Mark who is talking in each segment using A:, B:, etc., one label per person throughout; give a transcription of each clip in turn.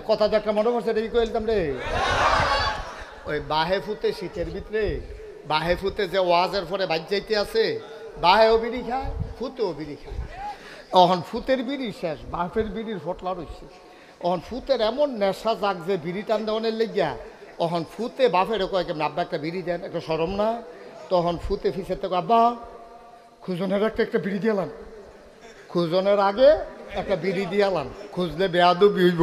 A: কথা তো একটা মনে পড়ছে রেডি কইলাম রে ওই বাহে ফুতে শীতের ভিতরে বাহে ফুতে যে ওয়াজের পরে বাজ যাইতে আছে বাহেও বিড়ি খায় ফুতেও বিড়ি খায় অহন ফুতের বিড়ি শেষ বাপের বিড়ির ফটলা রয়েছে অহন ফুতের এমন নেশা যাক যে বিড়ি টান দেওয়ানের লেগিয়া অহন ফুতে বাপের কয় কেমন আব্বা একটা বিড়ি দেন একটা সরম না তখন ফুতে ফিসের থেকে আব্বা খুঁজনের একটা বিড়ি দিয়ালাম খুঁজনের আগে একটা বিড়ি দিয়ালাম খুঁজলে বেয়াদু বিইব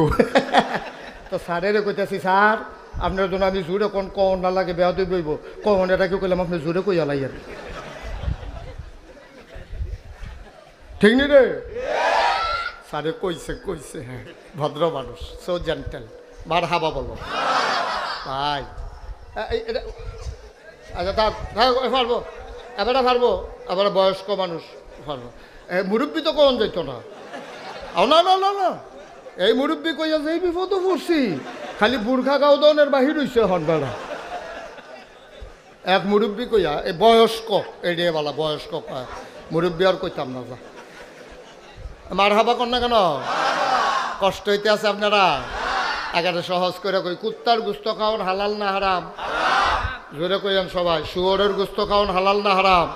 A: তো স্যারের কইতেছি স্যার আপনার জন্য আমি জোরে কোন কন না লাগে বেয়াদু বইব কখন এটা কেউ কইলাম আপনি জোরে কই আলাই আর ঠিক নি রে স্যারে কইছে হ্যাঁ ভদ্র মানুষ সো জেন্টেল মার হাবা বলো ভাই আচ্ছা পারবো এবারে পারবো আবার বয়স্ক মানুষ পারবো মুরব্বী তো কখন যাইতো না না না না না এই মুরব্বী কইয়া যে এই বিপদ পড়ছি খালি বুর্খা গাউদনের বাহির হইছে হনবেলা এক মুরব্বী কইয়া এই বয়স্ক এড়িয়ে বলা বয়স্ক মুরব্বী আর কইতাম না যা মার হাবা কর না কেন কষ্ট হইতে আছে আপনারা একেবারে সহজ করে কই কুত্তার গুস্ত খাওয়ান হালাল না হারাম জোরে কইয়ান সবাই শুয়োরের গুস্ত খাওয়ান হালাল না হারাম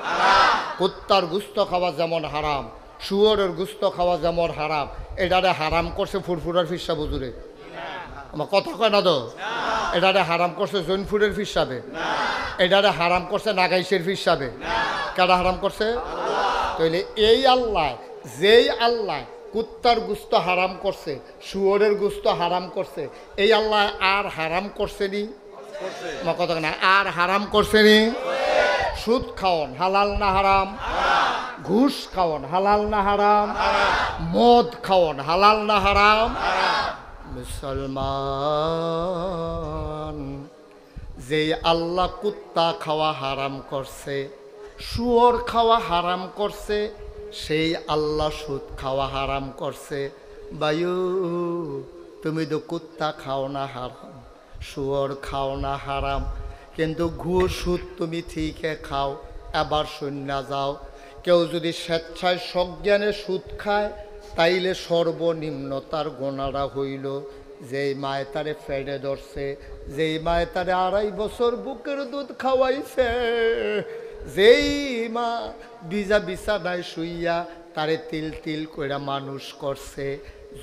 A: কুত্তার গুস্ত খাওয়া যেমন হারাম শুয়োরের গুস্ত খাওয়া যেমন হারাম এটারে হারাম করছে ফুরফুরার ফিসা বুজুরে আমার কথা কয় না তো এটারে হারাম করছে জৈনপুরের ফিসাবে এটারে হারাম করছে নাগাইশের ফিসাবে কারা হারাম করছে তাইলে এই আল্লাহ যেই আল্লাহ কুত্তার গুস্ত হারাম করছে শুয়োরের গুস্ত হারাম করছে এই আল্লাহ আর হারাম করছে নি আমার কথা না আর হারাম করছে নি সুদ খাওয়ান হালাল না হারাম ঘুষ খাওয়ান হালাল না হারাম মদ খাওয়ান হালাল না হারাম মুসলমান যে আল্লাহ কুত্তা খাওয়া হারাম করছে শুয়োর খাওয়া হারাম করছে সেই আল্লাহ সুদ খাওয়া হারাম করছে বায়ু তুমি তো কুত্তা খাও না হারাম শুয়োর খাও না হারাম কিন্তু ঘুষ সুদ তুমি ঠিকই খাও এবার শূন্য যাও কেউ যদি স্বেচ্ছায় সজ্ঞানে সুদ খায় তাইলে সর্বনিম্ন তার গোনারা হইল যেই মায়ে তারে ফেডে ধরছে যেই মায়ে তারে 2.5 বছর বুকের দুধ খাওয়াইছে যেই মা বিছানায় শুইয়া তারে তিল তিল কইরা মানুষ করছে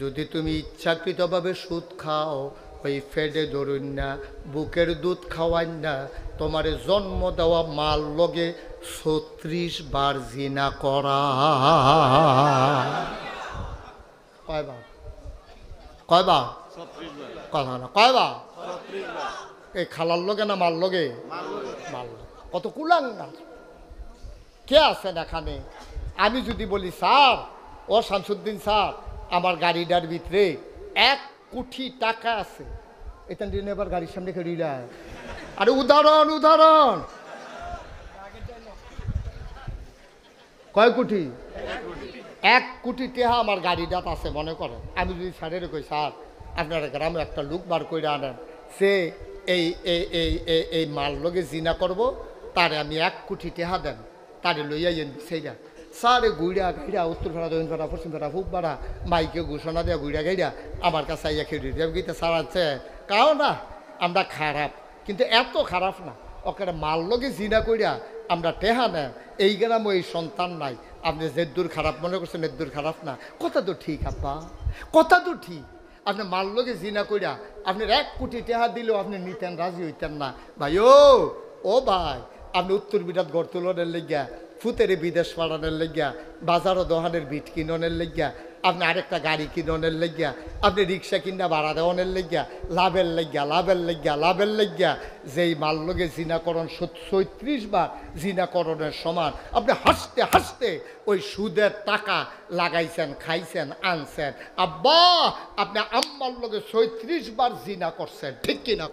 A: যদি তুমি ইচ্ছাকৃতভাবে সুদ খাও ওই ফেডে ধরুন না বুকের দুধ খাওয়াই না তোমারে জন্ম দেওয়া মাল লগে 36 বার জিনা করা কয়বার কথা না কয়বার এই খালার লগে না মাল লগে মাল কত কুলাঙ্গার কে আছেন এখানে আমি যদি বলি স্যার ও শামসুদ্দিন স্যার আমার গাড়িটার ভিতরে 1 কোটি টাকা আছে এটা দিন এবার গাড়ির সামনে খেড়িলা আরে উদাহরণ কয় কোটি 1 কোটি টাকা আমার গাড়িটাত আছে মনে করেন আমি যদি স্যারের কই স্যার আপনার গ্রামে একটা লোক বার করে আনেন সে এই এই এই এই মাল লগে জিনা করব তারে আমি 1 কোটি টাকা দেন তারে লইয়া যেন সেইটা সারে গুইড়া গাইড়া উত্তর ফেরা দক্ষিণ ফেরা পশ্চিম ফেরা ফুক বাড়া মাইকে ঘোষণা দেওয়া গুইড়া গাইড়া আমার কাছে আইয়া খেয়ে দিয়ে গীতে সারাচ্ছে কাও না আমরা খারাপ কিন্তু এত খারাপ না ওকে মাল লগে জিনা কইরা আমরা টেহা না এই গ্রাম ওই সন্তান নাই আপনি যেদূর খারাপ মনে করছেন এদূর খারাপ না কথা তো ঠিক আব্বা কথা তো ঠিক আপনি মাল লগে জিনা কইরা আপনার 1 কোটি টাকা দিলেও আপনি নিতেন রাজি হইতেন না ভাই ও ভাই আপনি উত্তর বিরাট গড় তুলনের লেগিয়া ফুতেরে বিদেশ পাড়ানোর লেগিয়া বাজারও দোকানের বিট কিননের লেগিয়া আপনি আরেকটা গাড়ি কিননের লেগিয়া আপনি রিক্সা কিনা ভাড়া দেওয়ানের লেগিয়া লাভের লেগিয়া যেই মাল লগে জিনাকরণ 36 বার জিনাকরণের সমান আপনি হাসতে হাসতে ওই সুদের টাকা লাগাইছেন খাইছেন আনছেন আব্বা আপনি আম্মার লগে 36 বার জিনা করছেন ঠিক কিনা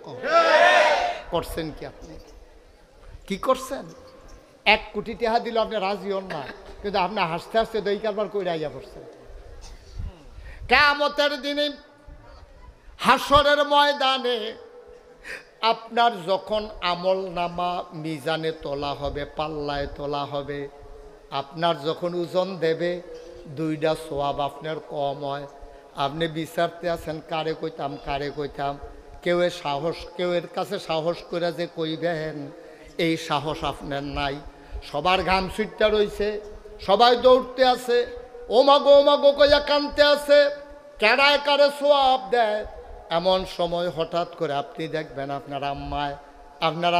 A: করছেন কি আপনি কি করছেন 1 কোটি টাকা দিল আপনি রাজি হন না কিন্তু আপনি হাসতে হাসতে দই কারবার কইরা আইয়া পড়ছেন কিয়ামতের দিনে হাসরের ময়দানে আপনার যখন আমল নামা মিজানে তোলা হবে পাল্লায় তোলা হবে আপনার যখন ওজন দেবে 2টা সওয়াব আপনার কম হয় আপনি বিচারতে আছেন কারে কইতাম কারে কইতাম, কেউ এর কাছে সাহস করে যে কইবেন এই সাহস আপনার নাই। সবার ঘাম ছুটতে রইছে, সবাই দৌড়তে আছে, ওমাগো কইয়া কানতে আছে, কেড়ায় কারে সোয়াব দেয়। এমন সময় হঠাৎ করে আপনি দেখবেন আপনার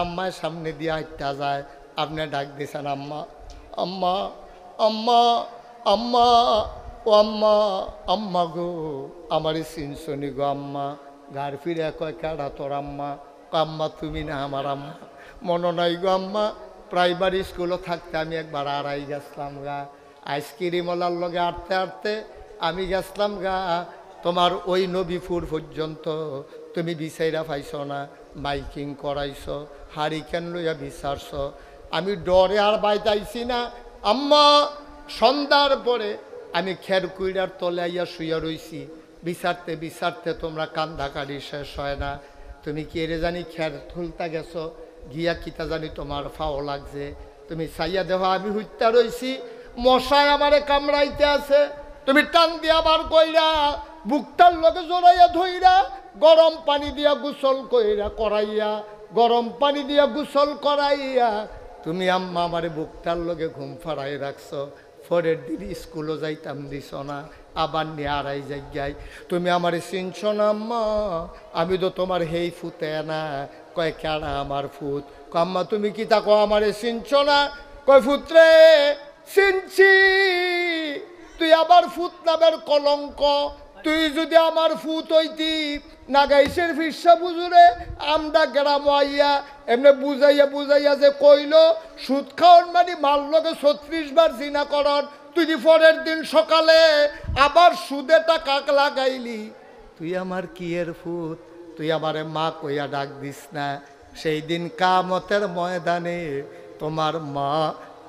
A: আম্মায় সামনে দিয়ে হাঁটতে যায়। আপনি ডাক দিয়েছেন আম্মা আম্মা আম্মা আম্মা ও আম্মা আম্মা গো, আমারই চিনছনি গো আম্মা। ঘর ফিরে কয় কেডা তোর আম্মা? আম্মা তুমি না আমার আম্মা। মনে নাই গো আম্মা, প্রাইমারি স্কুলে থাকতে আমি একবার আড়াই গেছিলাম গা, আইসক্রিমওয়ালার লগে আটতে আটতে আমি গেছিলাম গা তোমার ওই নবীপুর পর্যন্ত। তুমি বিচাইরা পাইছ না, মাইকিং করাইছ, হারিকেন লইয়া বিচারছ। আমি ডরে আর বাইতাইছি না আম্মা। সন্ধ্যার পরে আমি খেরকুইড়ার তলে আইয়া শুইয়া রইছি, বিচারতে বিচারতে তোমরা কান্দাকাটি শেষ হয় না। তুমি কি এরে জানি খের তুলতা গেছো, গিয়া কিতা জানি তোমার ফাও লাগছে, তুমি চাইয়া দেহ আমি হুইতা রইছি, মশায় আমারে কামড়াইতে আছে। তুমি টান দিয়া বার কইরা বুকটার লগে জড়াইয়া ধইরা গরম পানি দিয়া গোসল করাইয়া গরম পানি দিয়া গোসল করাইয়া তুমি আম্মা আমারে বুকটার লগে ঘুম ফাড়াই রাখছো। পরের দিন স্কুলও যাইতাম দিছ না, আবার নিয়ে আড়াই জায়গায়। তুমি আমারে চিনছ না আম্মা? আমি তো তোমার হেই ফুতে না। কয় কেডা আমার ফুত? আম্মা তুমি কি তা কো আমারে চিনছ না? কয় ফুতরে চিনছি, তুই আবার ফুত নামের কলঙ্ক। তুই যদি আমার ফুত হইতি নাগাইশের ফিরসা বুঝুরে আমরা গ্রাম আইয়া এমনি বুঝাইয়া যে কইল সুদ খাওয়ান মানে মাল লগে 36 বার জিনা করন, তুই পরের দিন সকালে আবার সুদে টাকা লাগাইলি। তুই আমার কি এর ফুত? তুই আমারে মা কইয়া ডাক দিস না। সেই দিন কিয়ামতের ময়দানে তোমার মা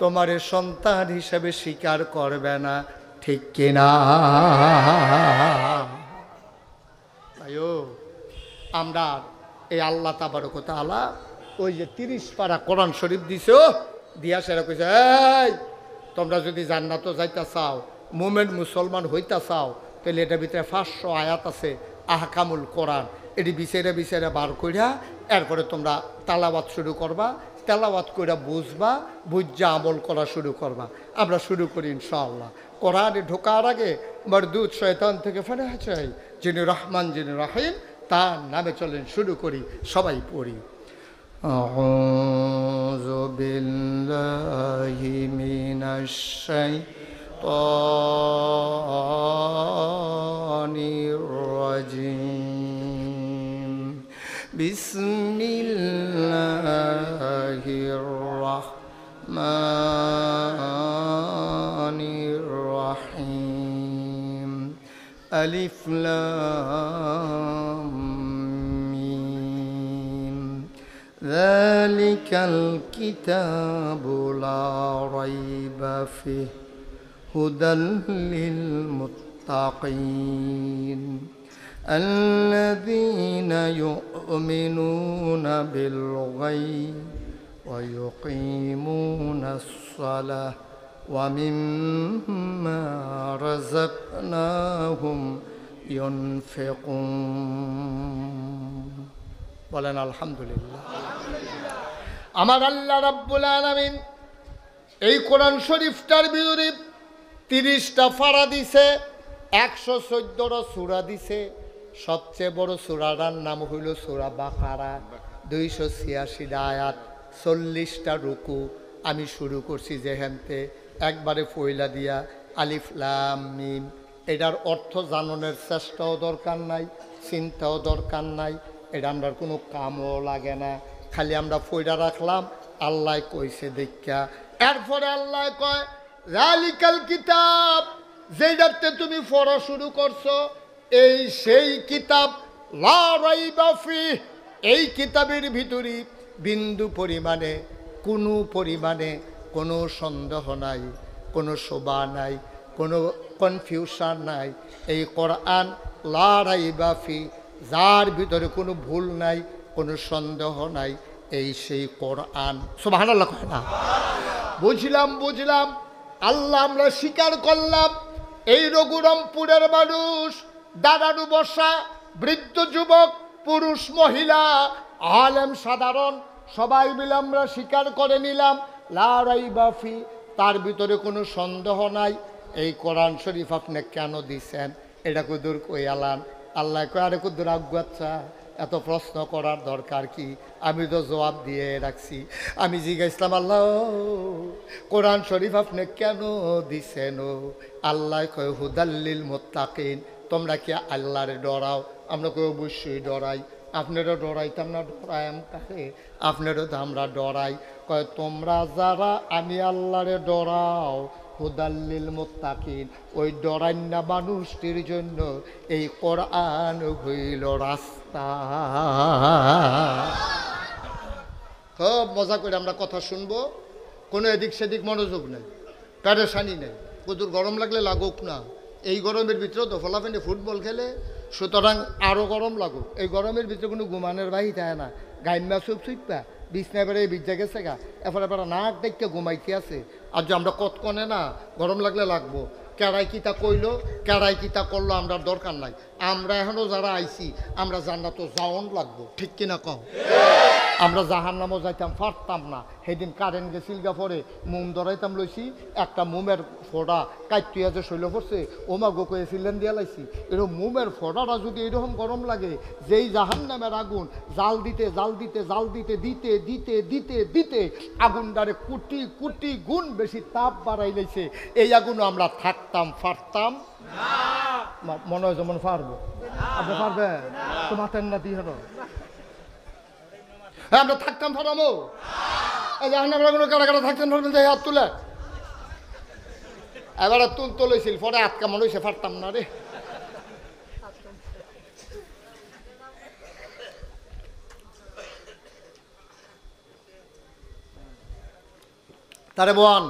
A: তোমারে সন্তান হিসেবে স্বীকার করবে না, ঠিক কিনা? আয়ো আমরা এই আল্লাহ তাবারক ওয়া তাআলা ওই যে 30 পারা কোরআন শরীফ দিছো, দিয়া সেরা কইছে এই তোমরা যদি জান্নাতে যাইতা চাও, মুমিন মুসলমান হইতা চাও, তাহলে এটার ভিতরে 500 আয়াত আছে আহকামুল কোরআন। এটি বিচারে বার কইরা এরপরে তোমরা তেলাওয়াত শুরু করবা, তেলাওয়াত কইরা বুঝবা, বুঝা আমল করা শুরু করবা। আমরা শুরু করি ইনশাআল্লাহ। কোরআনে ঢোকার আগে মরদুদ শয়তান থেকে ফানাহ চাই, যিনি রহমান যিনি রহিম, তার নামে চলেন শুরু করি, সবাই পড়ি। আউযু বিল্লাহি মিনাশ শাইতানির রাজিম। বিসমিল্লাহির রাহমানির রাহিম। আলিফ লাম মিম। যালিকাল কিতাবু লা রাইবা ফিহি হুদাল লিল মুত্তাকিন আল্লাযীনা ইউমিনুনা বিল গায়বি ওয়া ইউকিমুনাস সালাহ ওয়া মিম্মা রাযাকনাহুম ইউনফিকুন। বলেন আলহামদুলিল্লাহ। আমার আল্লাহ রাব্বুল আলামিন এই কোরআন শরীফটার ভিতরে 30টা ফাড়া দিছে, 114টা সূরা দিছে। সবচেয়ে বড় সূরাটার নাম হইল সূরা বাকারা, 286টা আয়াত, 40টা রুকু। আমি শুরু করছি যেহেনতে একবারে ফয়লা দিয়া আলিফ লাম মিম। এটার অর্থ জানানোর চেষ্টাও দরকার নাই, চিন্তাও দরকার নাই, এটা আমরা কোনো কামও লাগে না, খালি আমরা ফয়লা রাখলাম আল্লাহ কইছে দেখা। এরপরে আল্লাহ কয় যালিকাল কিতাব, যেটাতে তুমি পড়া শুরু করছো এই সেই কিতাব, লা রাইবা ফিহি, এই কিতাবের ভিতরে বিন্দু পরিমাণে কোনো সন্দেহ নাই, কোনো শোভা নাই, কোনো কনফিউশন নাই। এই কোরআন লা রাইবা ফিহি, যার ভিতরে কোনো ভুল নাই, কোনো সন্দেহ নাই, এই সেই কোরআন। সুবহানাল্লাহ কয় না? বুঝলাম আল্লাহ আমরা স্বীকার করলাম এই রঘুরামপুরের মানুষ দাঁড়ানো বসা, বৃদ্ধ যুবক, পুরুষ মহিলা, আলেম সাধারণ সবাই মিলে আমরা স্বীকার করে নিলাম লা রাইবা ফি, তার ভিতরে কোনো সন্দেহ নাই। এই কোরআন শরীফ আপনি কেন দিছেন? এটা কুদুর কই আলান? আল্লাহ কয় আরে কুদুর আগুয়াচ্ছা, এত প্রশ্ন করার দরকার কি? আমি তো জবাব দিয়ে রাখছি। আমি জিজ্ঞাসলাম আল্লাহ কোরআন শরীফ আপনি কেন দিছেন? আল্লাহ কয় হুদাল্লিল মুত্তাকিন, তোমরা কি আল্লাহরে ডরাও? আমরা কই অবশ্যই ডরাই। আপনারও ডরাইতাম না? ডরাইম কাকে? আপনারও তো আমরা ডরাই। কয় তোমরা যারা আমি আল্লাহরে ডরাও হুদাল্লিল মুত্তাকিন, ওই ডরাইন্না মানুষটির জন্য এই কোরআন হইল রাস্তা। খুব মজা করে আমরা কথা শুনবো, কোনো এদিক সেদিক মনোযোগ নেই, প্যারেশানি নেই। কদুর গরম লাগলে লাগুক না, এই গরমের ভিতরেও তো ফলাফেনে ফুটবল খেলে, সুতরাং আরও গরম লাগুক। এই গরমের ভিতরে কোনো ঘুমানোর বাহি থাকে না, গাইমা চুপ চুপা বিছনায় বেড়ে বিজ্জা গেছে গা, এরপরে বেড়া নাক দেখতে ঘুমাইতে আছে। আর যে আমরা কতক্ষণে না গরম লাগলে লাগবো, কেড়াই কিতা কইলো কেড়াই কিতা করলো আমরা দরকার নাই। আমরা এখনও যারা আইছি আমরা জান্নাত যাওন লাগবো, ঠিক কিনা কও? আমরা জাহান্নামও যাইতাম পারতাম না। সেদিন কারেন্ট গেছিল গা, পরে মোম ধরাইতাম লইছি, একটা মোমের ফোড়া কাইটিয়া যে শৈল পড়ছে ওমা গোকে সিলেন দিয়া লাইছি। এরকম মোমের ফোড়াটা যদি এরকম গরম লাগে, যেই জাহান্নামের আগুন জাল দিতে জাল দিতে জাল দিতে দিতে দিতে দিতে দিতে আগুনটারে কোটি কোটি গুণ বেশি তাপ বাড়াই লাইছে, এই আগুনও আমরা থাকতাম পারতাম না। মনে হয় যেমন পারবো। আপনি পারবেন? তোমার না দিয়ে হলো আমরা থাকতাম ফারামো। আমরা কোনো কারা কারা থাকতেন ধরবেন যে হাত তুলে, এবারে তুলেছিল পরে হাত কেমন হয়েছে পারতাম না রে। তারে বোন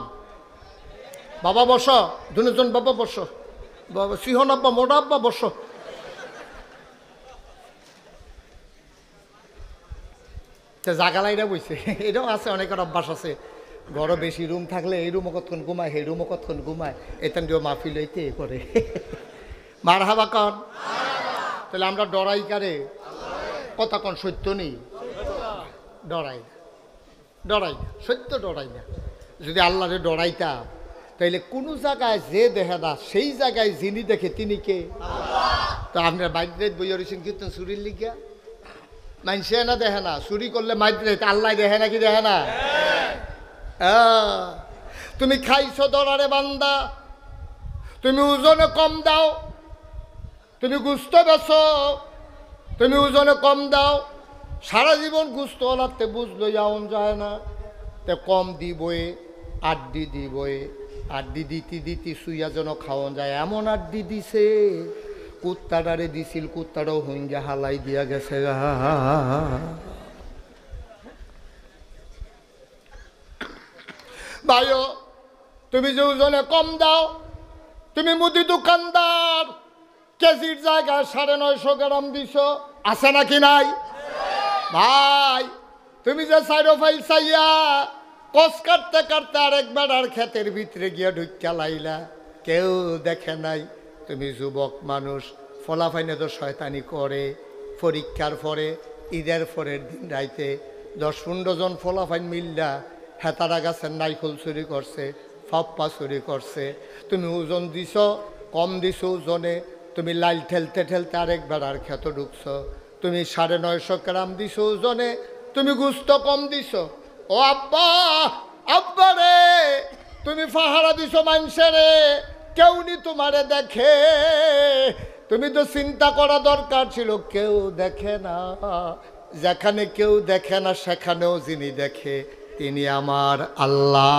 A: বাবা বস, দুজন বাবা বস, বাবা সিংহন আব্বা মোটা আব্বা বস। জাগালাইরা বইছে, এটাও আছে, অনেকের অভ্যাস আছে। ঘরে বেশি রুম থাকলে এই রুমও কতক্ষণ ঘুমায়, সেই রুমও কতক্ষণ ঘুমায়, এতেন দিয়েও মাহফিল হইতে করে। মার হাবা কন। তাহলে আমরা ডরাই কারে? কথা কন সত্য নেই, ডরাই ডরাই না, সত্য ডরাই না। যদি আল্লাহরে ডরাইতা তাইলে কোনো জায়গায় যে দেখে না সেই জায়গায় যিনি দেখে তিনি কে? তো আপনার বাইরে বইয়া রয়েছেন কীর্তন চুরির লিগা, মানুষে না দেখে না, চুরি করলে মাইরে আল্লাহ দেখে না কি দেখে না? তুমি খাইছো দরারে বান্দা, তুমি ওজনে কম দাও, তুমি গুস্ত বেছো, তুমি ওজনে কম দাও, সারা জীবন গুস্ত লাগতে বুঝলো যাওন যায় না, তে কম দিবই, আড্ডি দিবই, আড্ডি দিতে দিতে শুইয়া যেন খাওয়ান যায়, এমন আড্ডি দিছে কুত্তাটারে দিছিল, কুত্তাটাও হইঙ্গে হালাই দিয়া গেছে। ভাইও তুমি যে ওজনে কম দাও, তুমি মুদি দোকানদার, কেজির জায়গায় 950 গ্রাম দিছ, আছে নাকি নাই? ভাই তুমি যে সাইডো ফাইল চাইয়া কস কাটতে কাটতে আরেকবার আর ক্ষেতের ভিতরে গিয়া ঢুকিয়া লাইলা, কেউ দেখে নাই। তুমি যুবক মানুষ, ফলাফাইনে তো শয়তানি করে। পরীক্ষার পরে ঈদের পরের দিন রাইতে 10-15 জন ফলাফাইন মিল্লা হেতারা গাছের নাইফল চুরি করছে, ফাপ্পা চুরি করছে। তুমি ওজন দিছ, কম দিছ ওজনে, তুমি লাইল ঠেলতে ঠেলতে আরেকবার আর ক্ষেত ঢুকছ। তুমি 950 গ্রাম দিছ ওজনে, তুমি গুস্ত কম দিছ। ও আব্বা, আব্বা রে, তুমি ফাহারা দিছ মানুষে রে, কেউ নি তোমারে দেখে। তুমি তো চিন্তা করা দরকার ছিল, কেউ দেখে না। যেখানে কেউ দেখে না সেখানেও যিনি দেখে তিনি আমার আল্লাহ।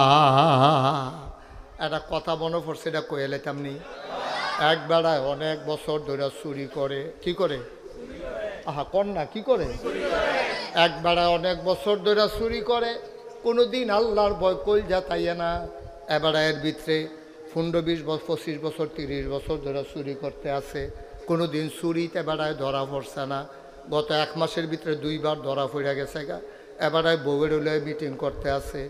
A: একটা কথা মনে পড়ছে, এটা কয়ে লেতাম নি। এক বেড়ায় অনেক বছর ধরে চুরি করে। কি করে? আহা কন্যা কি করে? এক বেড়ায় অনেক বছর ধরে চুরি করে, কোনো দিন আল্লাহর ভয় কইল যাতাইয়ে না। এবারে এর ভিতরে 15-20 বছর 25 বছর 30 বছর ধরে চুরি করতে আছে, কোনো দিন চুরিতে বেড়ায় ধরা পড়ছে না। গত 1 মাসের ভিতরে 2 বার ধরা পড়ে গেছে গা। এবারে বউয়ের উলয়ে মিটিং করতে আছে।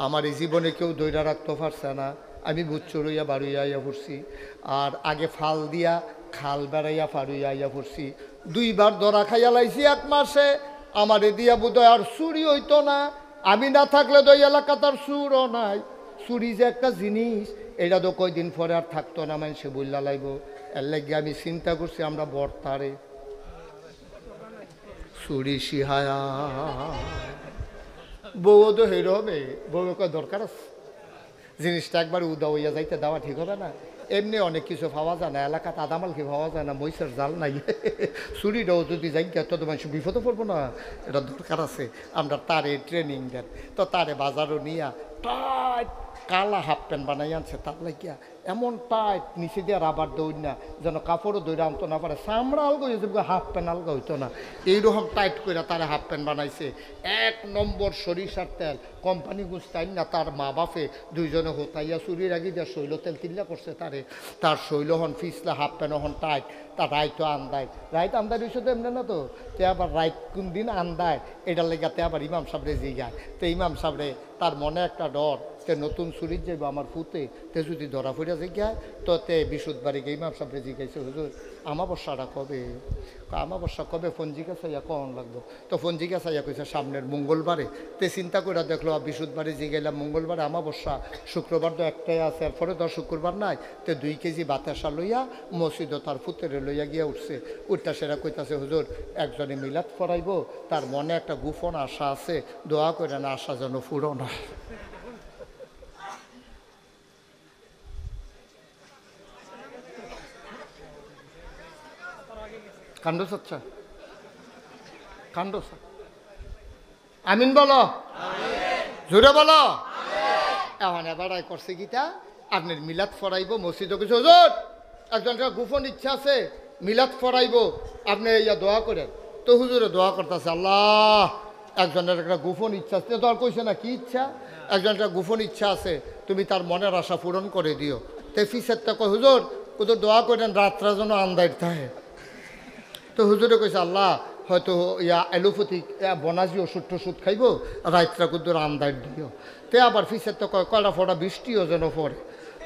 A: আমার এই জীবনে কেউ দইরা রাখতে পারছে না, আমি বুচ্চু রইয়া বাড়িয়া পড়ছি। আর আগে ফাল দিয়া খাল বেড়াইয়া ফারুইয়া আইয়া পড়ছি, 2বার ধরা খাইয়া লাইছি 1 মাসে। আমারে দিয়া বোধহয় আর চুরি হইতো না, আমি না থাকলে তো এই এলাকা তার চুরও নাই। চুরি যে একটা জিনিস এটা তো কয়দিন পরে আর থাকতো না, মানুষে বললা লাগবো। এর লাগে আমি চিন্তা করছি আমরা বর্তারে চুরি শিহায়া বউ তো হের হবে, বউ দরকার আছে জিনিসটা একবার উদা হইয়া যাইতে দেওয়া ঠিক হবে না। এমনি অনেক কিছু পাওয়া যায় না, এলাকাতে আদামালকে পাওয়া যায় না, মহিষের জাল নাই। চুরিটাও যদি যাই তো মানুষ বিপদে পড়বো না, এটা দরকার আছে। আমরা তারে ট্রেনিং দেন, তো তারে বাজারও নিয়া টাইট কালা হাফ প্যান্ট বানাই আনছে, তার লাগিয়া এমন টাইট নিচে দিয়ে রাবার দৌড় না, যেন কাপড়ও দৌড়ে আনতো না পারে, চামড়া আলগা হয়েছে, হাফ প্যান্ট আলগা হইতো না, এইরকম টাইট করে তারে হাফ প্যান্ট বানাইছে। 1 নম্বর সরিষার তেল কোম্পানি গুছতাই না, তার মা বাপে 2জনে হতাইয়া চুরির আগে দিয়ে শৈল তেল কিল্লা করছে তারে। তার শৈল হন ফিসলা, হাফ প্যান্ট হন টাইট, তার রাইতো আন্দায়, রাইত আন্দায় রয়েছে তো এমনি না, তো তে আবার রাইত কোন দিন আন্দায় এটার লেগাতে আবার ইমাম সাহেবরে জিগায়। তো ইমাম সাহেবরে তার মনে একটা ডর, তে নতুন চুরির যাইব আমার ফুতে, তে যদি ধরা ফিরা জিজ্ঞায় তো তে বিশুদ্ধবাড়িকে ইমাম সাহেবরে জিজ্ঞাসা, হুজুর আমাবস্যাটা কবে? আমাবস্যা কবে? ফোন জিজ্ঞাসা কখন লাগবো? তো ফোন জিজ্ঞাসা কইছে সামনের মঙ্গলবারে। তে চিন্তা করে দেখলো বিশুদ্ধবাড়ি জিগাইলাম মঙ্গলবারে আমাবস্যা, শুক্রবার তো একটাই আছে, এরপরে তো শুক্রবার নাই। তো 2 কেজি বাতাসা লইয়া মসজিদ তার ফুতেরে লইয়া গিয়া উঠছে। উঠটা সেরা কইতাছে, হুজুর একজনে মিলাদ পড়াইব, তার মনে একটা গোপন আশা আছে, দোয়া করে না আশা যেন ফুরো না। কাণ্ড সচ্ছা কাণ্ড, আমিন বলো, জোরে বলো। এখন এবারাই করছে গীতা, আপনার মিলাদ ফরাইব মসজিদে কিছু, হুজুর একজনটা গোপন ইচ্ছা আছে মিলাদ ফরাইব, আপনি ইয়া দোয়া করেন। তো হুজুরে দোয়া করতেছে, আল্লাহ একজনের একটা গোপন ইচ্ছা আছে, তো আর কইছে না কি ইচ্ছা, একজনের গোপন ইচ্ছা আছে, তুমি তার মনের আশা পূরণ করে দিও। তো ফিসের তো কয়, হুজুর কত দোয়া করেন রাত্রা যেন আন্দার থাকে। তো হুজুরে কইছে, আল্লাহ হয়তো ইয়া এলোপ্যাথিক বনাজি ওষুধ টষুধ খাইব, রাত্রা কুদ্দুর আন্দার দিও। তে আবার ফিসের তো কয় কয়টা ফোটা বৃষ্টিও যেন পড়ে।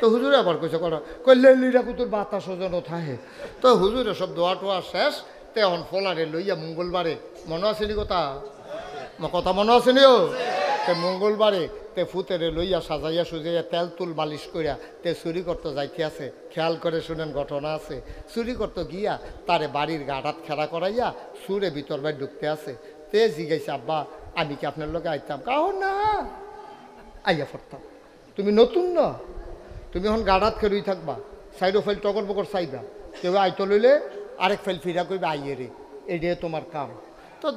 A: তো হুজুরে আবার কইছে কয়টা লিরা কুতুর বাতাসও যেন থাকে। তো হুজুরে সব দোয়া টোয়া শেষ, তে এখন ফলারে লইয়া মঙ্গলবারে, মনে আসেনি কথা কথা মনে আসেনি ও, তে মঙ্গলবারে তে ফুতেরে লইয়া সাজাইয়া সুজাইয়া তেল তুল মালিশ করিয়া তে চুরি করতে যাইতে আছে। খেয়াল করে শুনেন ঘটনা আছে, চুরি করতে গিয়া তারে বাড়ির গাড়াত খেলা করাইয়া সুরে ভিতর বাড়ি ঢুকতে আছে। তে জিগাইছে, আব্বা আমি কি আপনার লোকে আইতাম? কাহ না, আইয়া পড়তাম। তুমি নতুন না, তুমি এখন গাড়াত খেলুই থাকবা, সাইডো ফাইল টকর বকর চাইবা, কেউ আইতো লইলে আরেক ফাইল ফিরা করবে, আইয়ে রে এটাই তোমার কাম। তো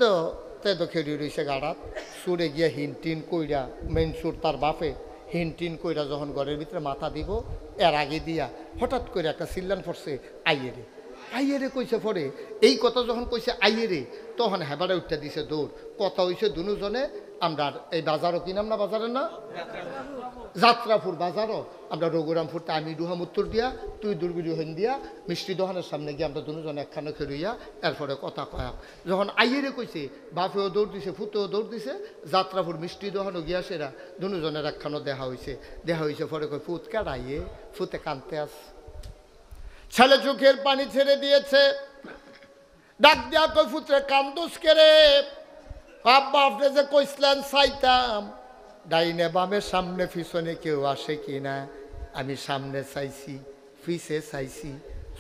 A: তো খেলি রয়েছে গাড়াত, সুরে গিয়া হিনটিন কইরা, মেন সুর তার বাপে হিনটিন কইরা যখন ঘরের ভিতরে মাথা দিব, এর আগে দিয়া হঠাৎ করে একটা চিল্লান পড়ছে, আইয়ে রে আইয়ে রে কইছে। পরে এই কথা যখন কইছে আইয়ে রে, তখন হেবারে উঠতে দিছে দৌড়। কথা হইছে দুজনে, আমরা এই বাজারও কি নাম না বাজারের না, যাত্রাপুর বাজারও, আমরা রঘুরামপুরতে আমি ডুহাম উত্তর দিয়া, তুই দুর্গুরি হইন দিয়া, মিষ্টি দোকানের সামনে গিয়ে আমরা দুজন একখানে খেলুইয়া এরপরে কথা কয়া। যখন আইয়েরে কইছে, বাপেও দৌড় দিছে, ফুতেও দৌড় দিছে, যাত্রাপুর মিষ্টি দোকানও গিয়া সেরা দুজনের একখানো দেখা হয়েছে। পরে কই ফুত কার আইয়ে, ফুতে কানতে আস, ছেলে চোখের পানি ছেড়ে দিয়েছে, ডাক দিয়া কই ফুতরে কান্দুস কেরে? আব্বা আপনি যে কইসলেন চাইতাম, ডাইনে বামে সামনে পিছনে কেউ আসে কি না। আমি সামনে চাইছি, পিছে চাইছি,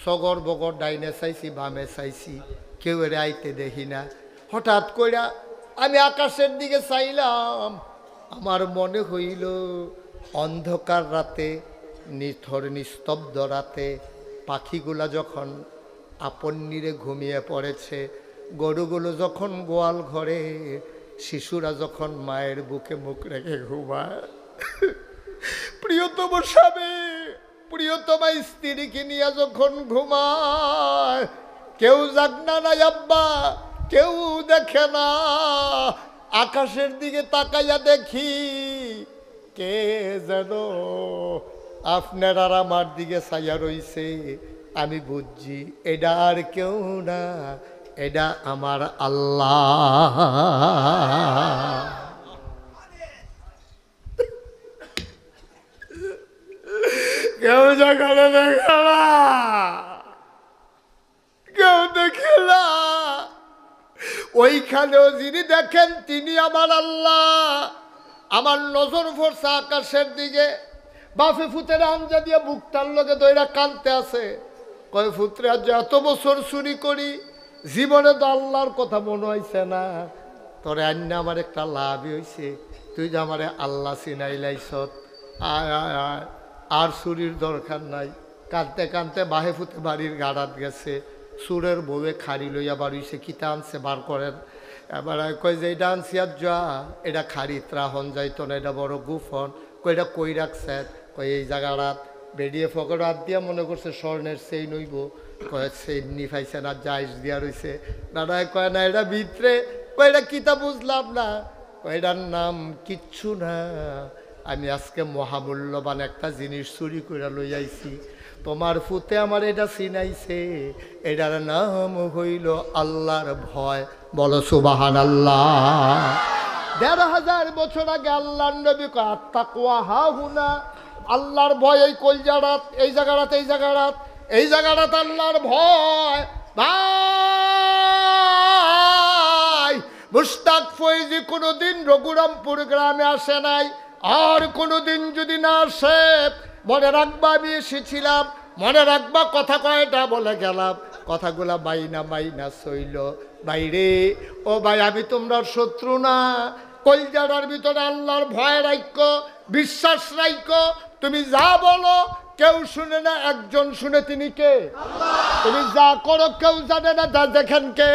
A: সগর বগর ডাইনে চাইছি, বামে চাইছি, কেউ এর আইতে দেখি না। হঠাৎ কইরা আমি আকাশের দিকে চাইলাম, আমার মনে হইল অন্ধকার রাতে, নিথর নিস্তব্ধ রাতে পাখিগুলা যখন আপন নীরে ঘুমিয়ে পড়েছে, গরুগুলো যখন গোয়াল ঘরে, শিশুরা যখন মায়ের বুকে মুখ রেখে ঘুমায়, প্রিয়তম স্বামী প্রিয়তমা স্ত্রীকে নিয়ে যখন ঘুমায়, কেউ জাগনা নাই আব্বা, কেউ দেখে না। আকাশের দিকে তাকাইয়া দেখি কে যেন আপনার আর আমার দিকে ছাইয়া রইছে। আমি বুঝছি এটা আর কেউ না, এটা আমার আল্লাহ। কেউ যেখানে দেখে না, দেখে না, ওইখানেও যিনি দেখেন তিনি আমার আল্লাহ। আমার নজর পড়ছে আকাশের দিকে, বাপে ফুতের আঞ্জা দিয়ে বুকটার লগে দইরা কানতে আছে। কয় ফুতরে আজ এত বছর চুরি করি, জীবনে তো আল্লাহর কথা মনে হয়েছে না, তোরে আন্য আমার একটা লাভই হয়েছে, তুই যে আমারে আল্লাহ চিনাইলাইছত, আয় আয় আয়, আর চুরির দরকার নাই। কাঁদতে কাঁদতে বাহে ফুতে বাড়ির গাড়াত গেছে, সুরের বউয়ে খাড়ি লইয়া বাড়িছে, কিতা আনছে বার করেন। এবার কয় যে এটা আনছি আর যা, এটা খাড়ি ত্রাহন যাইতো না, এটা বড় গুফন। কই এটা কই রাখছে? কই এই জায়গাটাত বেরিয়ে ফকর হাত দিয়া মনে করছে স্বর্ণের সেই নইব, কয় সেই নি পাইছে না, জাইস দিয়া রয়েছে। দাদায় কয় না এটা ভিতরে। কয় এটা কিতা বুঝলাম না। কয় এটার নাম কিচ্ছু না, আমি আজকে মহামূল্যবান একটা জিনিস চুরি করে লই আইছি, তোমার ফুতে আমার এটা চিনাইছে, এটার নাম হইল আল্লাহর ভয়। বলো সুবহানাল্লাহ। ১,৫০০ বছর আগে আল্লাহর নবী কয় আত্তাকওয়া হাহুনা, আল্লাহর ভয় এই কলজারাত, এই জায়গাটাত, এই জায়গাটাত, এই জায়গাটাত আল্লাহর ভয়। ভাই মুশতাক ফৈজি কোনোদিন রঘুরামপুর গ্রামে আসে নাই, আর কোনোদিন যদি না আসে মনে রাখবা আমি এসেছিলাম, মনে রাখবা কথা কয়টা বলে গেলাম, কথাগুলা মাইনা মাইনা সইল। বাইরে ও ভাই, আমি তোমরা শত্রু না, কলজাটার ভিতরে আল্লাহর ভয় রাখো, বিশ্বাস রাখো। তুমি যা বলো কেউ শুনে না, একজন শুনে, তিনি কে? তুমি যা করো কেউ জানে না, তা দেখেন কে?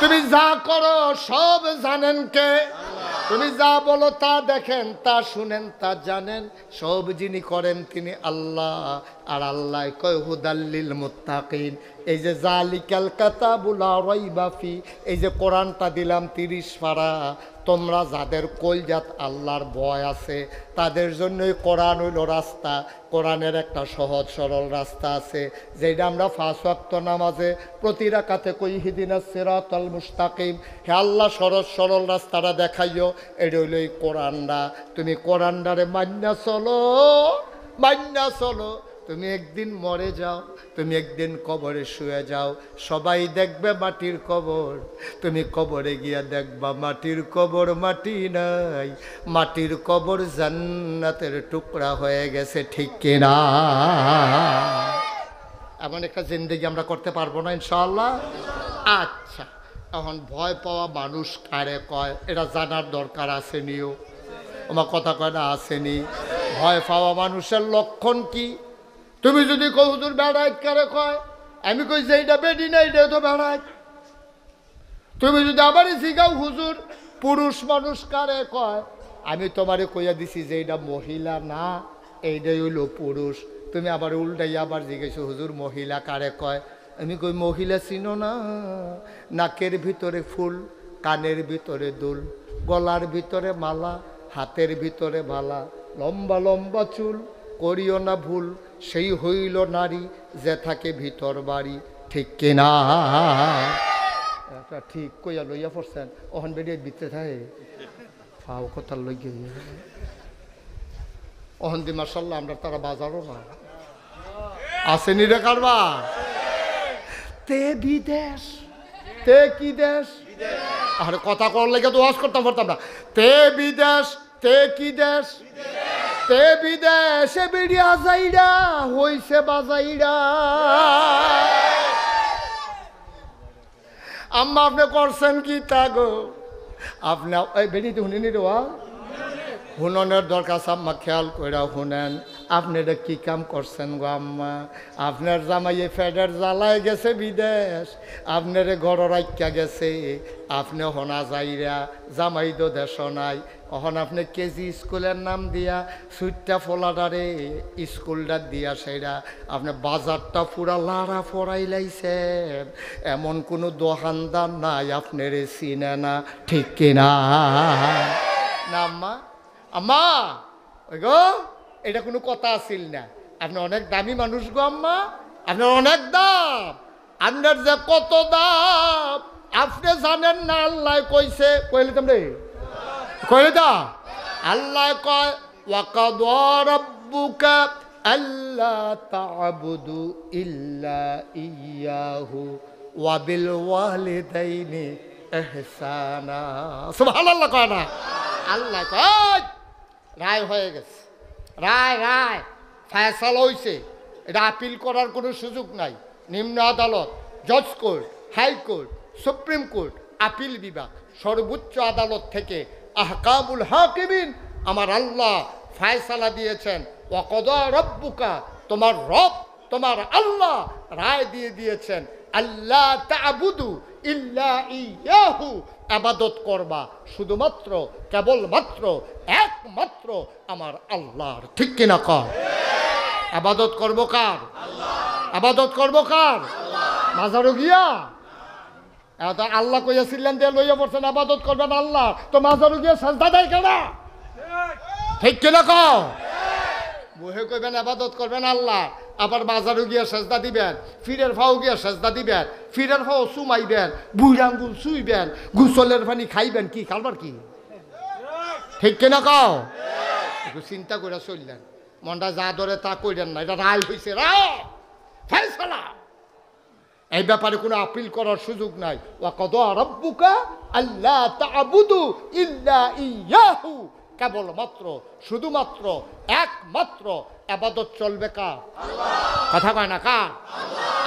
A: তুমি যা করো সব জানেন কে? তুমি যা বলো তা দেখেন, তা শুনেন, তা জানেন, সব যিনি করেন তিনি আল্লাহ। আর আল্লাহ কয় হুদাল্লিল মুত্তাকিন। এই যে জালিকাল কাতাবুল লা রাইবা ফি, এই যে কোরআনটা দিলাম ৩০ পারা, তোমরা যাদের কলজাত আল্লাহর ভয় আছে তাদের জন্যই কোরআন হইল রাস্তা। কোরআনের একটা সহজ সরল রাস্তা আছে, যেটা আমরা ৫ ওয়াক্ত নামাজে প্রতি রাকাতে কই ইহদিনাস সিরাতাল মুস্তাকিম, হে আল্লাহ সহজ সরল রাস্তাটা দেখাইও। এটা হইল এই কোরআনটা। তুমি কোরআনটারে মান্না চলো, মান্না চলো। তুমি একদিন মরে যাও, তুমি একদিন কবরে শুয়ে যাও, সবাই দেখবে মাটির কবর, তুমি কবরে গিয়া দেখবা মাটির কবর মাটি নাই, মাটির কবর জান্নাতের টুকরা হয়ে গেছে, ঠিক কিনা? এমন একটা জিন্দেগি আমরা করতে পারবো না ইনশাআল্লাহ। আচ্ছা, এখন ভয় পাওয়া মানুষ কারে কয় এটা জানার দরকার আসেনিও। আমার কথা কয় না আসেনি? ভয় পাওয়া মানুষের লক্ষণ কি? তুমি যদি কও হুজুর বেড়াইত কারে কয়, আমি কই যে এইটা বেডি না, এইটা তো বেড়াইত। তুমি যদি আবারই জিগাও হুজুর পুরুষ মানুষ কারে কয়, আমি তোমারে কইয়া দিছি যে এইটা মহিলা না, এইটাই হইল পুরুষ। তুমি আবার উল্টাই আবার জিজ্ঞেস হুজুর মহিলা কারে কয়, আমি কই মহিলা চিনো না? নাকের ভিতরে ফুল, কানের ভিতরে দুল, গলার ভিতরে মালা, হাতের ভিতরে মালা, লম্বা লম্বা চুল, করিও না ভুল, সেই হইল নারী যে থাকে ভিতর বাড়ি, ঠিক কিনা? এটা ঠিক কইয়া লইয়া পড়ছেন, ওখান বেরিয়ে ভিতরে থাকে ফাও কথা লই গিয়ে ওখান দি মার্শাল্লাহ আমরা তারা বাজারও না আসেনি রে কারবা। তে বিদেশ, তে কি দেশ? আরে কথা কর লেগে তো ওয়াজ করতাম পারতাম না। তে বিদেশ, তে কি দেশ? তে বিদেশে বেরিয়া যাইরা হইছে বাজাইরা। আম্মা আপনি করছেন কি তা গো? আপনি বেরিয়ে শুনিনি রে, হুননের দরকার আম্মা, খেয়াল করে শুনেন। আপনি এটা কী কাম করছেন গো আম্মা? আপনার জামাইয়ে ফেডের জ্বালায় গেছে বিদেশ, আপনার ঘর রাইকা গেছে, আপনি হনা যাইরা জামাই তো দেশ নাই। এখন আপনি কেজি স্কুলের নাম দিয়া সুইটটা ফোলাটারে স্কুলটা দিয়া সেইরা আপনি বাজারটা পুরা লাড়া ফরাই লাইছেন। এমন কোনো দোকানদার নাই আপনার চিনে না, ঠিক কিনা? না আম্মা, আম্মা ওই গো এটা কোনো কথা আসিল না, আপনি অনেক দামি মানুষ গো আম্মা, আপনার অনেক দাম, আপনার যে কত দাম আপনি জানেন না। আল্লাহ কইছে, কইলে তোমরে কইলে দা আল্লাহ কয় ওয়াকাদা রাব্বুকা আল্লা তা'বুদু ইল্লা ইয়াহু ওয়াবিল ওয়ালিদাইনি ইহসানা। সুবহানাল্লাহ কয় না? আল্লাহ কয় রায় হয়ে গেছে, রায় রায় ফয়সালা হইছে, এটা আপিল করার কোনো সুযোগ নাই। নিম্ন আদালত, জজ court, high court, supreme court, appeal বিভাগ, সর্বোচ্চ আদালত থেকে আহকামুল হাকিমিন আমার আল্লাহ ফয়সালা দিয়েছেন। ওয়াকদা রব্বুকা, তোমার রব তোমার আল্লাহ রায় দিয়ে দিয়েছেন, আল্লাহ তা'বুদু ইল্লা ইয়াহু, ইবাদত করবা শুধুমাত্র কেবলমাত্র একমাত্র আমার আল্লাহর। ঠিক কিনা কর? ইবাদত করব কার? ইবাদত করব কার? মাজারও গিয়া? এত আল্লাহ কইয়াছিলেন দিয়ে লইয়া পড়ছেন ইবাদত করবেন আল্লাহ, তো মাজারও গিয়া সাজদা দেয় কেন? ঠিক কিনা কও? বহে কইবেন ইবাদত করবেন আল্লাহ, আবার বাজারও গিয়া সাজদা দিবেন, ফিরের ফাও গিয়া সাজদা দিবেন, ফিরের ফাও চুমাইবেন, বুড়ি আঙ্গুল চুইবেন, গুসলের পানি খাইবেন, কি খাবার কি? ঠিক কিনা কও? একটু চিন্তা করে চললেন, মনটা যা ধরে তা কইলেন না, এটা রায় হয়েছে, রায় ফয়সালা। এই ব্যাপারে কোনো আপিল করার সুযোগ নাই। ওয়াকদা রাব্বুকা আল্লা তা'বুদু ইল্লা ইয়াহু, কেবলমাত্র শুধুমাত্র একমাত্র ইবাদত চলবে কার? কথা কয় না কার?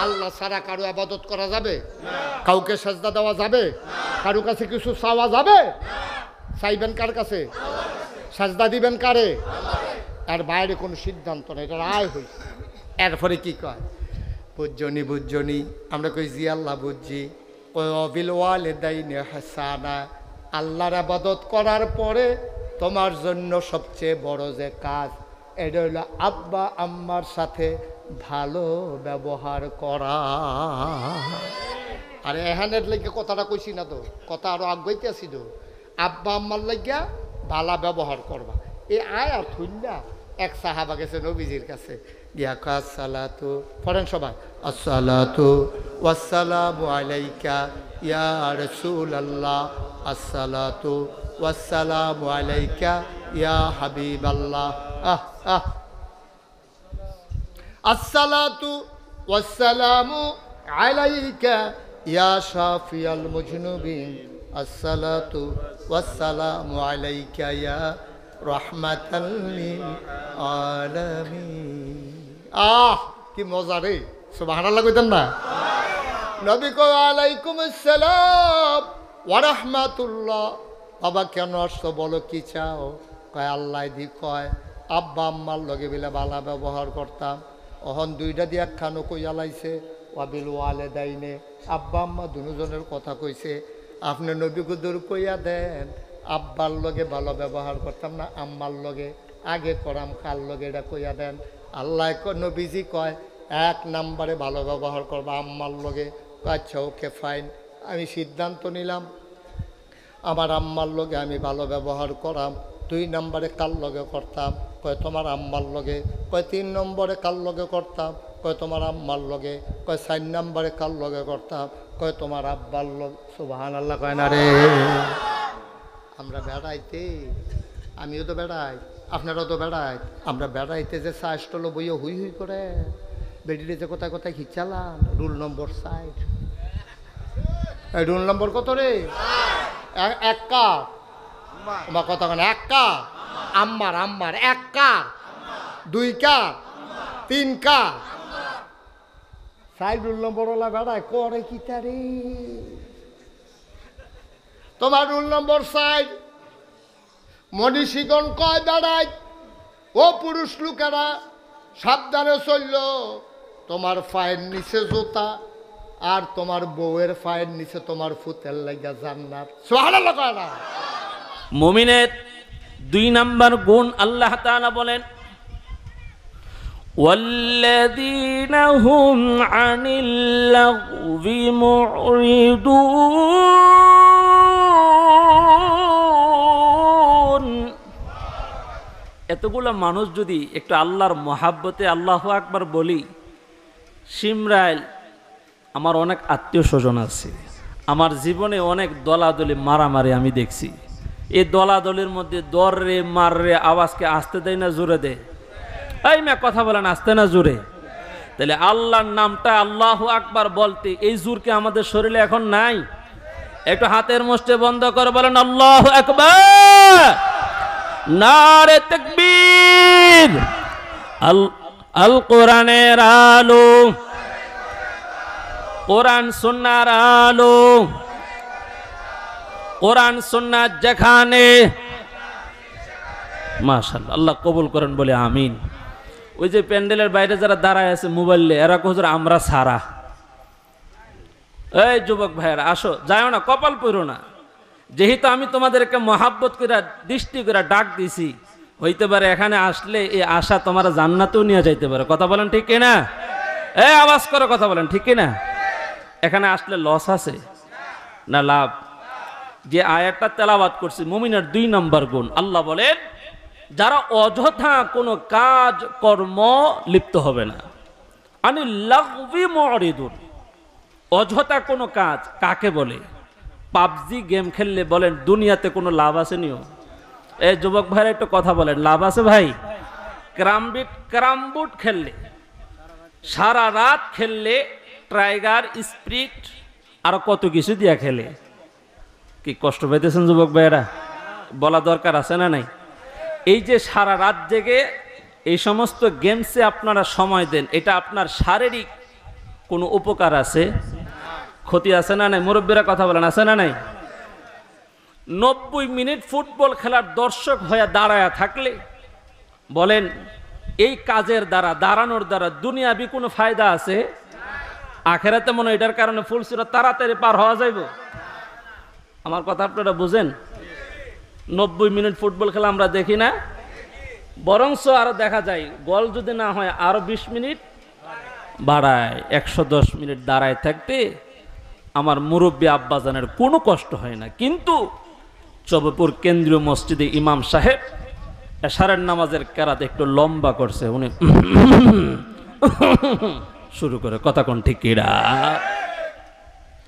A: আল্লাহ ছাড়া কারো ইবাদত করা যাবে? কাউকে সাজদা দেওয়া যাবে? কারো কাছে কিছু চাওয়া যাবে? চাইবেন কার কাছে? সাজদা দিবেন কারে? আর বাইরে কোনো সিদ্ধান্ত নেই, এটা রায় হয়েছে। এরপরে কি কয়? বুঝজনি বুঝজনি, আমরা কই জি আল্লাহ বুঝছি। ওয়াবিল ওয়ালিদাইনি ইহসানা, আল্লাহর ইবাদত করার পরে তোমার জন্য সবচেয়ে বড় যে কাজ, এটা হলো আব্বা আম্মার সাথে ভালো ব্যবহার করা। আরে এখানের লাগে কথাটা কইছি না তো, কথা আরো আগাইতে আসি তো। আব্বা আম্মার লাগিয়া ভালো ব্যবহার করবা, এই আয়াত শুনলা এক সাহাবা গেছে নবীজির কাছে, গিয়া কয় আসসালাতু, পড়েন সবাই, আসসালাতু ওয়াসসালামু আলাইকা ইয়া রাসূলুল্লাহ, আসসালাতু ওয়াসসালামু আলাইকা ইয়া হাবিবাল্লাহ। আসসালাতু ওয়াসসালামু আলাইকা ইয়া শাফিয়াল মুজনুবিন, আসসালাতু ওয়াসসালামু আলাইকা ইয়া রাহমাতাল লিল আলামিন। কি মজা রে, সুবহানাল্লাহ কইতেন না? নবী কয় আলাইকুম আসসালাম ওয়া রাহমাতুল্লাহ। বাবা কেন আসছো, বলো কি চাও? কয় আল্লাহ দি কয় আব্বা আম্মার লগে বিলে বালা ব্যবহার করতাম, অহন দুইটা দিয়ে একখানো কইয়া লাইছে, ওয়াবিল ওয়ালিদাইনে, আব্বা আম্মা দুজনের কথা কইছে। আপনি নবী কুদুর কইয়া দেন, আব্বার লগে ভালো ব্যবহার করতাম না, আম্মার লগে আগে করাম, কার লগে এটা কইয়া দেন। আল্লাহ নবীজি কয় এক নাম্বারে ভালো ব্যবহার করবা আম্মার লগে। আচ্ছা ওকে ফাইন, আমি সিদ্ধান্ত নিলাম আমার আম্মার লগে আমি ভালো ব্যবহার করাম। 2 নম্বরে কার লগে করতাম? কয় তোমার আম্মার লগে। কয় 3 নম্বরে কার লগে করতাম? কয় তোমার আম্মার লগে। কয় 4 নম্বরে কার লগে করতাম? কয় তোমার আব্বার লগে। সুবহানাল্লাহ কয় না রে? আমরা বেড়াইতে, আমিও তো বেড়াই, আপনারাও তো বেড়াই, আমরা বেড়াইতে যে সাইজটা বইয়ে হুই হুই করে বেডিরে যে কোথায় কোথায় খিচালাম। রুল নম্বর 4, এই রুল নম্বর কত রে? 1 কাপ আমার কথা কেন? 1 কাপ আম্মার, আম্মার 1 কাপ, 2 কাপ, 3 কাপ। 4 রুল নম্বর ওলা বেড়ায় করে কি তারে? তোমার রুল নম্বর 4 মনীষীগণ কয় বেড়ায়, ও পুরুষ লোকেরা সাবধানে চলল, তোমার পায়ের নিচে জুতা আর তোমার বউয়ের পায়ের নিচে তোমার ফুতের লাগা জান্নাত। সুবহানাল্লাহ কয় না?
B: মুমিনের 2 নাম্বার গুণ আল্লাহ তাআলা বলেন, ওয়াল্লাযীনা হুম আনিল লাগবি মুরিদুন। এতগুলো মানুষ যদি একটু আল্লাহর মহাব্বতে আল্লাহু আকবার বলি। সিমরাইল আমার অনেক আত্মীয় স্বজন আছে, আমার জীবনে অনেক দলাদলি মারামারি আমি দেখছি। এই দলাদলির মধ্যে দর রে মার রে আওয়াজকে আসতে দেয় না জোরে দেয়? এই মেয়ে কথা বলেন, আসতে না জোরে? তাহলে আল্লাহর নামটা আল্লাহু আকবার বলতে এই জোর কি আমাদের শরীরে এখন নাই? একটু হাতের মুষ্টি বন্ধ করে বলেন আল্লাহু আকবার, নারে তাকবীর। আল কোরআনের আলো, কোরআন সুন্নাহর আলো, কোরআন সুন্নাহ যেখানে, মাশাআল্লাহ, আল্লাহ কবুল করেন বলে আমিন। ওই যে প্যান্ডেলের বাইরে যারা দাঁড়ায় আছে মোবাইলে, এরা হুজুর আমরা সারা। এই যুবক ভাইয়েরা আসো, যাও না, কপাল পড়ো না। যেহেতু আমি তোমাদেরকে মহাব্বত করে দৃষ্টি করে ডাক দিছি, হইতে পারে এখানে আসলে এই আশা তোমার জান্নাতেও নিয়ে যাইতে পারে। কথা বলেন ঠিক কিনা? এই আওয়াজ করে কথা বলেন ঠিক কিনা? এখানে আসলে লস আছে না লাভ? যে আয়াতটা তেলাওয়াত করছি, মুমিনের 2 নম্বর গুণ। আল্লাহ বলেন যারা অযথা কোনো কাজ কর্ম লিপ্ত হবে না। আনিল লাগবি মুরিদুন, অযথা কোনো কাজ কাকে বলে? পাবজি গেম খেললে বলেন দুনিয়াতে কোনো লাভ আছে নিও? এই যুবক ভাইরা একটু কথা বলেন, লাভ আছে ভাই? ক্রামবুট খেললে, সারা রাত খেললে, টাইগার স্প্রিট আরো কত কিছু দিয়া খেলে, কি কষ্ট পাইতেছেন যুবক ভাইয়েরা? বলা দরকার আছে না নাই? এই যে সারা রাত জেগে এই সমস্ত গেমসে আপনারা সময় দেন, এটা আপনার শারীরিক কোনো উপকার আছে? ক্ষতি আছে না নাই? মুরব্বীরা কথা বলেন, আছে না নাই? 90 মিনিট ফুটবল খেলার দর্শক হয়ে দাঁড়ায় থাকলে বলেন এই কাজের দ্বারা, দাঁড়ানোর দ্বারা দুনিয়াবি কোনো ফায়দা আছে? আখেরাতে মনে এটার কারণে ফুলসিরাত তাড়াতাড়ি পার হওয়া যাইব? আমার কথা আপনারা বুঝেন? 90 মিনিট ফুটবল খেলা আমরা দেখি না, বরংস আরো দেখা যায় গোল যদি না হয় আরো 20 মিনিট বাড়ায়। 110 মিনিট দাঁড়ায় থাকতে আমার মুরব্বী আব্বাজানের কোনো কষ্ট হয় না। কিন্তু চবপুর কেন্দ্রীয় মসজিদে ইমাম সাহেব এশারের নামাজের কেরাত একটু লম্বা করছে, উনি শুরু করে, কথা কোন ঠিক কিরা?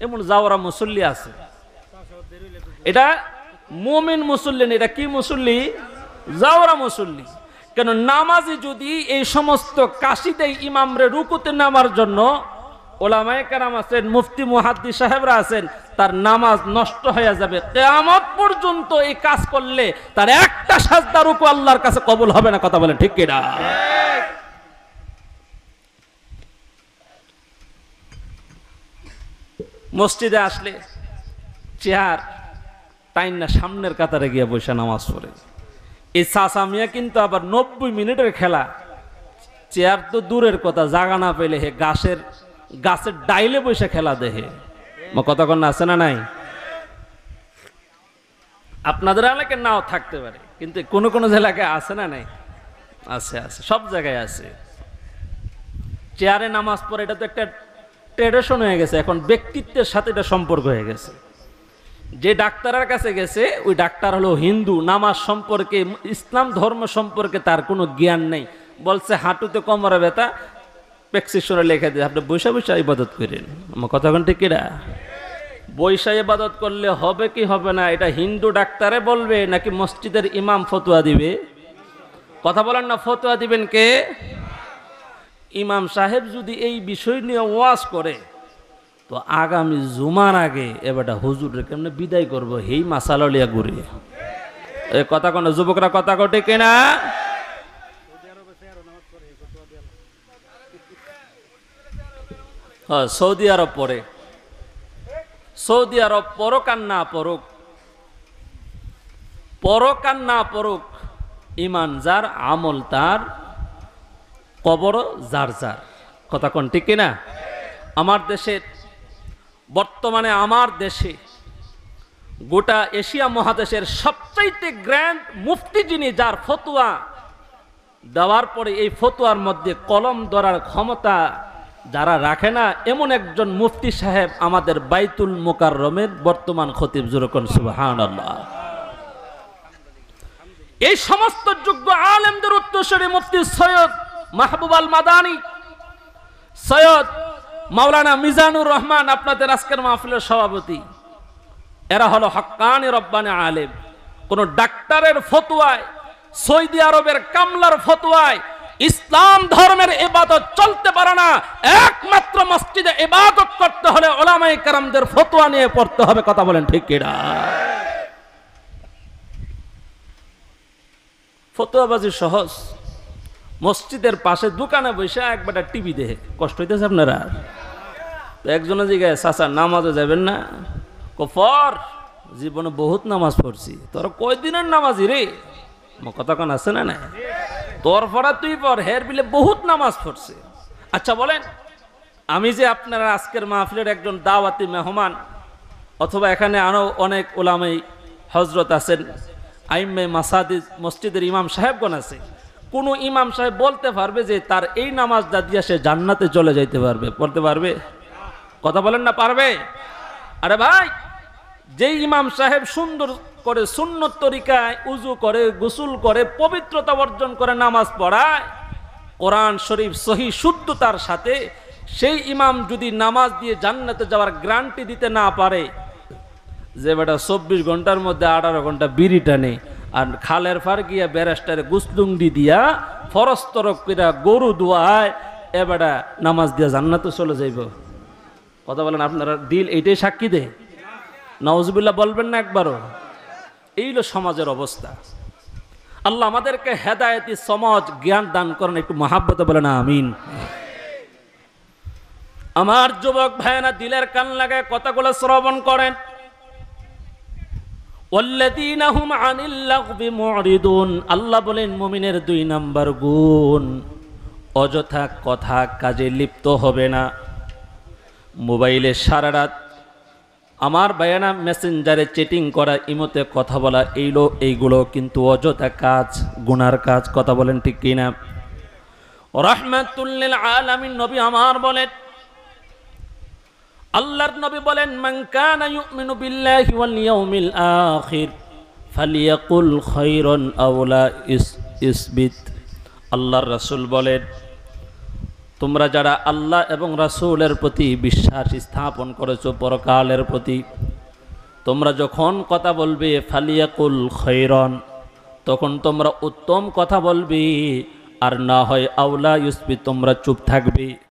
B: এমন যাওয়ারা মুসল্লি আছে। এটা মুমিন মুসল্লি না, এটা কি মুসল্লি? যাওয়ারা মুসল্লি। কেন নামাজি যদি এই সমস্ত কাশিতে ইমামরে রুকুতে নামার জন্য, ওলামায়ে কেরাম আছেন, মুফতি মুহাদ্দিস সাহেবরা আছেন, তার নামাজ নষ্ট হয়ে যাবে। কিয়ামত পর্যন্ত এই কাজ করলে তার একটা সাজদা রুকু আল্লাহর কাছে কবুল হবে না। কথা বলেন ঠিক কিনা? মসজিদে আসলে চেয়ার টাইম না, সামনের কাতারে গিয়ে বসে নামাজ পড়ে। এই চাচা মিয়া কিন্তু আবার 90 মিনিটের খেলা, চেয়ার তো দূরের কথা, জাগা না পেলে হে গাছের ডাইলে বসে খেলা দেহে। কথা কন আছে না নাই? আপনাদের এলাকায় নাও থাকতে পারে, কিন্তু কোন কোন এলাকায় আছে না নাই? আছে, আছে, সব জায়গায় আছে। চেয়ারে নামাজ পড়ে, এটা তো একটা ট্রেডিশন হয়ে গেছে, এখন ব্যক্তিত্বের সাথে এটা সম্পর্ক হয়ে গেছে। যে ডাক্তারের কাছে গেছে ওই ডাক্তার হলো হিন্দু, নামাজ সম্পর্কে, ইসলাম ধর্ম সম্পর্কে তার কোনো জ্ঞান নেই। বলছে হাঁটুতে কোমরে ব্যথা, প্রেসক্রিপশনে লিখে দিয়ে আপনি বৈশা বৈশা ইবাদত করেন। আমার কথা কোন ঠিক কিনা? বৈশা ইবাদত করলে হবে কি হবে না এটা হিন্দু ডাক্তারে বলবে নাকি মসজিদের ইমাম ফতোয়া দিবে? কথা বলেন না, ফতোয়া দিবেন কে? ইমাম সাহেব যদি এই বিষয় নিয়ে ওয়াজ করে তো আগামী জুমার আগে এবারটা হুজুরে কেমনে বিদায় করবো হেই মাসালা লিয়া ঘুরে। এই কথা কোন যুবকরা কথা কটে কিনা? সৌদি আরব পরে, সৌদি আরব পরক আর না পরক, পরক আর না পরক, ইমান যার, আমল তার, কবর যার যার। কথা কোন ঠিক কিনা? আমার দেশের বর্তমানে, আমার দেশে গোটা এশিয়া মহাদেশের সবচাইতে গ্র্যান্ড মুফতি যিনি, যার ফতোয়া দেওয়ার পরে এই ফতোয়ার মধ্যে কলম ধরার ক্ষমতা যারা রাখে না, এমন একজন মুফতি সাহেব আমাদের বাইতুল মুকাররমের বর্তমান খতিব। জুরকন সুবহানাল্লাহ। এই সমস্ত যোগ্য আলেমদের উত্তরসূরি মুফতি সৈয়দ মাহবুব আল মাদানী, সৈয়দ মাওলানা মিজানুর রহমান, আপনাদের আজকের মাহফিলের সভাপতি। এরা হলো হক্কানি রব্বানি আলেম। কোন ডাক্তারের ফতোয়ায়, সৌদি আরবের কামলার ফতোয়ায় ইসলাম ধর্মের ইবাদত চলতে পারে না, একমাত্র মসজিদে ইবাদত করতে হলে উলামায়ে কেরামদের ফতোয়া নিয়ে পড়তে হবে। কথা বলেন ঠিক কিনা? ফতোয়াবাজি সহজ। মসজিদের পাশে দোকানে বসে একবারটা টিভি দেখে কষ্ট হইতেছে আপনারা? তো একজনের জিগায়, চাচা নামাজে যাবেন না? কফর, জীবনে বহুত নামাজ পড়ছি। তোর কয়দিনের নামাজি রে? কথা কোন আছে না? না, তোর পড়া তুই পড়, হের বিলে বহুত নামাজ পড়ছে। আচ্ছা বলেন, আমি যে আপনারা আজকের মাহফিলের একজন দাওয়াতি মেহমান, অথবা এখানে আরো অনেক উলামায়ে হজরত আছেন, আইম্মে মাসাজিদ, মসজিদের ইমাম সাহেবগণ আছে, কোন ইমাম সাহেব বলতে পারবে যে তার এই নামাজটা দিয়ে সে জান্নাতে চলে যাইতে পারবে? পড়তে পারবে? কথা বলেন না, পারবে? আরে ভাই, যেই ইমাম সাহেব সুন্দর করে সুন্নত তরিকায় উজু করে, গোসল করে, পবিত্রতা অর্জন করে নামাজ পড়ায় কোরআন শরীফ সহি শুদ্ধতার সাথে, সেই ইমাম যদি নামাজ দিয়ে জান্নাতে যাওয়ার গ্যারান্টি দিতে না পারে, যে বেটা 24 ঘন্টার মধ্যে 18 ঘন্টা বিড়ি টানে আর খালের ফার গিয়া ব্যারেস্টারে গুসলুংডি দিয়া ফরজ তরক কইরা গরু দোয়ায়, এ বেটা নামাজ দিয়া জান্নাতে চলে যাইব। কথা বলেন, আপনারা দিল এইটাই সাক্ষী দে? নাউজুবিল্লাহ বলবেন না একবারও? এই হলো সমাজের অবস্থা। আল্লাহ আমাদেরকে হেদায়েতি সমাজ জ্ঞান দান করেন। একটু মহাব্বতে বলেন আমিন। আমার যুবক ভাইয়েরা, দিলের কান লাগায় কথাগুলো শ্রবণ করেন। ওয়াল্লাযীনা হুম আনিল লাগবি মুরিদুন, আল্লাহ বলেন মুমিনের 2 নাম্বার গুণ, অযথা কথা কাজে লিপ্ত হবে না। মোবাইলে সারা রাত আমার বায়ানা মেসেঞ্জারে চ্যাটিং করা, ইমোতে কথা বলা, এইগুলো কিন্তু অযথা কাজ, গুনার কাজ। কথা বলেন ঠিক কিনা? রাহমাতুল লিল আলামিন নবী আমার বলেন, আল্লাহর নবী বলেন, মান কানা ইউমিনু বিল্লাহি ওয়াল ইয়াউমিল আখির ফালিয়াকুল খায়রান আও লা ইসবিত। আল্লাহর রাসূল বলেন, তোমরা যারা আল্লাহ এবং রাসূলের প্রতি বিশ্বাস স্থাপন করেছো, পরকালের প্রতি, তোমরা যখন কথা বলবে ফালিয়াকুল খায়রান, তখন তোমরা উত্তম কথা বলবে, আর না হয় আওলা ইউসবিত, তোমরা চুপ থাকবে।